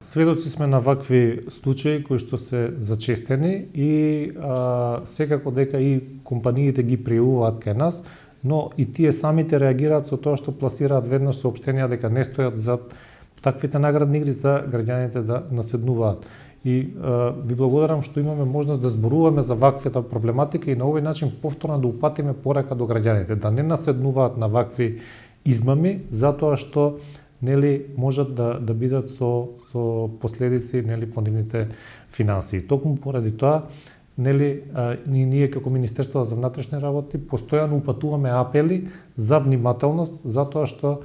Сведоци сме на вакви случаи кои што се зачестени и секако дека и компаниите ги пријавуваат кај нас, но и тие самите реагираат со тоа што пласираат веднаш соопштенија дека не стојат зад таквите наградни игри за граѓаните да наседнуваат. И ви благодарам што имаме можност да зборуваме за ваквата проблематика и на овој начин повторно да упатиме порака до граѓаните, да не наседнуваат на вакви измами, затоа што можат да бидат со последици по нивните финансии. Токму поради тоа ние како Министерство за внатрешни работи постојано упатуваме апели за внимателност, затоа што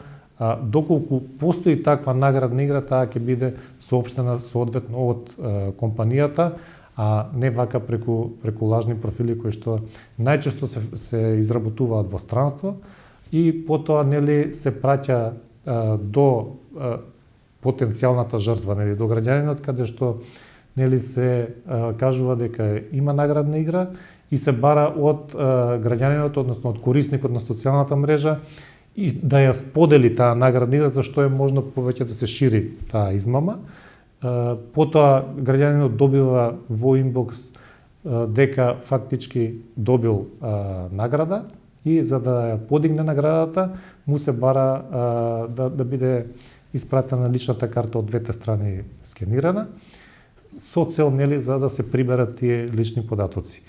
доколку постои таква наградна игра, таа ќе биде соопштена соодветно од компанијата, а не вака преку лажни профили кои што најчесто се изработуваат во странство и потоа се праќа до потенцијалната жртва, до граѓанинот, каде што се кажува дека има наградна игра и се бара од граѓанинот, односно од корисникот на социјалната мрежа, и да ја сподели таа наградна игра, зашто е можно повеќе да се шири таа измама. Потоа граѓанинот добива во инбокс дека фактички добил награда и за да ја подигне наградата му се бара да биде испратена личната карта од двете страни скенирана со цел за да се приберат тие лични податоци.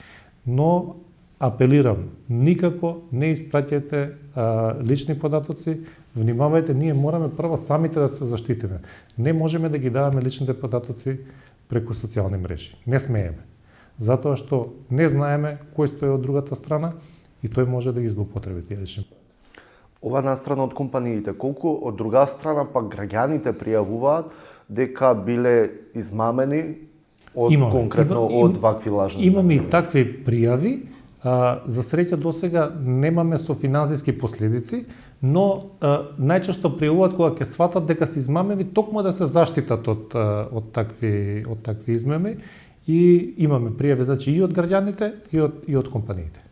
Но апелирам, никако не испраќајте лични податоци, внимавајте, ние мораме прво самите да се заштитиме. Не можеме да ги даваме личните податоци преку социјални мрежи. Не смееме. Затоа што не знаеме кој стои од другата страна и тој може да ги злоупотреби тие лични. Ова настрана од компаниите, колку од друга страна пак граѓаните пријавуваат дека биле измамени од вакви лажни? Имаме и такви пријави. За среќа досега немаме со финансиски последици, но најчесто пријавуваат кога ќе сватат дека се измамени, токму да се заштитат од такви измами, и имаме пријави, значи, и од граѓаните и од компаниите.